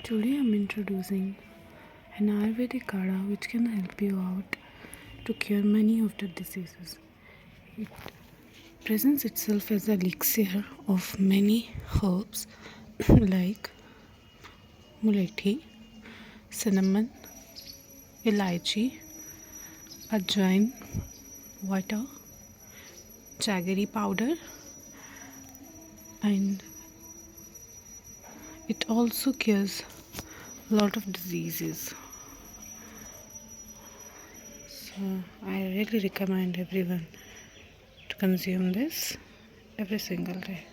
Today I'm introducing an Ayurvedic Kadha which can help you out to cure many of the diseases. It presents itself as an elixir of many herbs like mulethi, cinnamon, elaichi, ajwain, water, jaggery powder, and it also cures a lot of diseases. So I really recommend everyone to consume this every single day.